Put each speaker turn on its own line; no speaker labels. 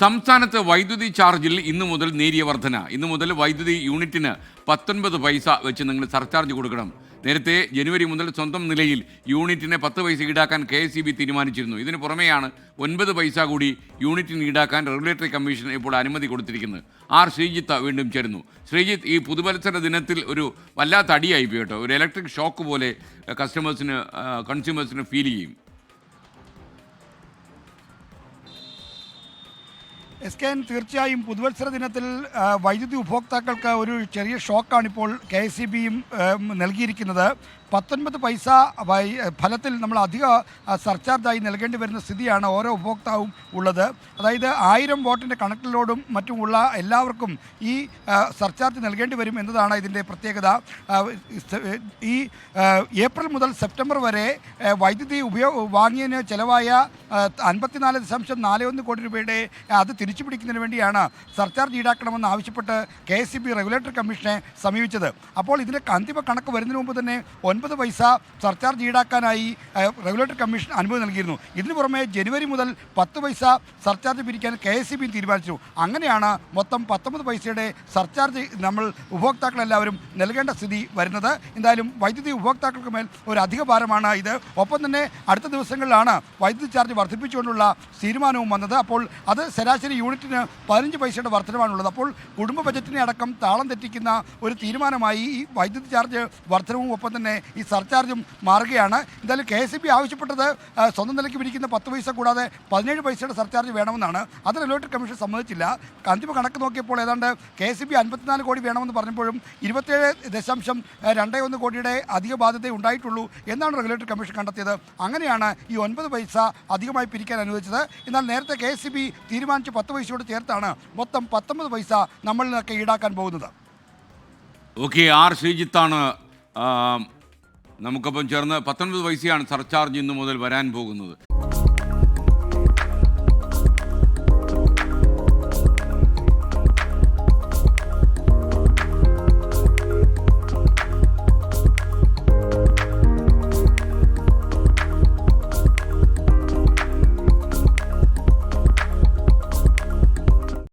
സംസ്ഥാനത്ത് വൈദ്യുതി ചാർജിൽ ഇന്നു മുതൽ നേരിയ വർധന. ഇന്നു മുതൽ വൈദ്യുതി യൂണിറ്റിന് 19 പൈസ വെച്ച് നിങ്ങൾ സർചാർജ് കൊടുക്കണം. നേരത്തെ ജനുവരി മുതൽ സ്വന്തം നിലയിൽ യൂണിറ്റിന് 10 പൈസ ഈടാക്കാൻ KSEB തീരുമാനിച്ചിരുന്നു. ഇതിന് പുറമെയാണ് 9 പൈസ കൂടി യൂണിറ്റിന് ഈടാക്കാൻ റെഗുലേറ്ററി കമ്മീഷൻ ഇപ്പോൾ അനുമതി കൊടുത്തിരിക്കുന്നത്. ശ്രീജിത്ത് വീണ്ടും ചേരുന്നു. ശ്രീജിത്ത്, ഈ പുതുവത്സര ദിനത്തിൽ ഒരു വല്ലാത്ത അടിയായി പോയി കേട്ടോ. ഒരു ഇലക്ട്രിക് ഷോക്ക് പോലെ കൺസ്യൂമേഴ്സിന് ഫീൽ ചെയ്യും.
SKN തീർച്ചയായും പുതുവത്സര ദിനത്തിൽ വൈദ്യുതി ഉപഭോക്താക്കൾക്ക് ഒരു ചെറിയ ഷോക്കാണിപ്പോൾ KSEBയും നൽകിയിരിക്കുന്നത്. 19 പൈസ ഫലത്തിൽ നമ്മൾ അധിക സർചാർജായി നൽകേണ്ടി വരുന്ന സ്ഥിതിയാണ് ഓരോ ഉപഭോക്താവും ഉള്ളത്. അതായത് 1000 വാട്ടിൻ്റെ കണക്ട് ലോഡും മറ്റുമുള്ള എല്ലാവർക്കും ഈ സർചാർജ് നൽകേണ്ടി വരും എന്നതാണ് ഇതിൻ്റെ പ്രത്യേകത. ഈ ഏപ്രിൽ മുതൽ സെപ്റ്റംബർ വരെ വൈദ്യുതി വാങ്ങിയതിന് ചിലവായ 54.41 കോടി രൂപയുടെ അത് തിരിച്ചു പിടിക്കുന്നതിന് വേണ്ടിയാണ് സർചാർജ് ഈടാക്കണമെന്ന് ആവശ്യപ്പെട്ട് KSEB റെഗുലേറ്ററി കമ്മീഷനെ സമീപിച്ചത്. അപ്പോൾ ഇതിൻ്റെ അന്തിമ കണക്ക് വരുന്നതിന് മുമ്പ് തന്നെ 9 പൈസ സർചാർജ് ഈടാക്കാനായി റെഗുലേറ്ററി കമ്മീഷൻ അനുമതി നൽകിയിരുന്നു. ഇതിനു പുറമെ ജനുവരി മുതൽ 10 പൈസ സർചാർജ് പിരിക്കാൻ KSEB തീരുമാനിച്ചു. അങ്ങനെയാണ് മൊത്തം 19 പൈസയുടെ സർചാർജ് നമ്മൾ ഉപഭോക്താക്കളെല്ലാവരും നൽകേണ്ട സ്ഥിതി വരുന്നത്. എന്തായാലും വൈദ്യുതി ഉപഭോക്താക്കൾക്ക് മേൽ ഒരു അധിക ഭാരമാണ് ഇത്. ഒപ്പം തന്നെ അടുത്ത ദിവസങ്ങളിലാണ് വൈദ്യുതി ചാർജ് വർദ്ധിപ്പിച്ചുകൊണ്ടുള്ള തീരുമാനവും വന്നത്. അപ്പോൾ അത് ശരാശരി യൂണിറ്റിന് 15 പൈസയുടെ വർധനമാണുള്ളത്. അപ്പോൾ കുടുംബ ബജറ്റിനെ അടക്കം താളം തെറ്റിക്കുന്ന ഒരു തീരുമാനമായി ഈ വൈദ്യുതി ചാർജ് വർധനവും ഒപ്പം തന്നെ ഈ സർചാർജും മാറുകയാണ്. എന്തായാലും KSEB ആവശ്യപ്പെട്ടത് സ്വന്തം നിലയ്ക്ക് പിരിക്കുന്ന 10 പൈസ കൂടാതെ 17 പൈസയുടെ സർചാർജ് വേണമെന്നാണ്. അത് റെഗുലേറ്ററി കമ്മീഷൻ സമ്മതിച്ചില്ല. അന്തിമ കണക്ക് നോക്കിയപ്പോൾ ഏതാണ്ട് KSEB 54 കോടി വേണമെന്ന് പറഞ്ഞപ്പോഴും 27.21 കോടിയുടെ അധിക ബാധ്യത ഉണ്ടായിട്ടുള്ളൂ എന്നാണ് റെഗുലേറ്ററി കമ്മീഷൻ കണ്ടെത്തിയത്. അങ്ങനെയാണ് ഈ 9 പൈസ അധികമായി പിരിക്കാൻ അനുവദിച്ചത്. എന്നാൽ നേരത്തെ KSEB തീരുമാനിച്ച 10 പൈസയോട് ചേർത്താണ് മൊത്തം 19 പൈസ നമ്മളിൽ നിന്നൊക്കെ ഈടാക്കാൻ പോകുന്നത്.
ഓക്കെ, ശ്രീജിത്താണ് നമുക്കൊപ്പം ചേർന്ന്. 19 പൈസയാണ് സർചാർജ് ഇന്നു മുതൽ വരാൻ പോകുന്നത്.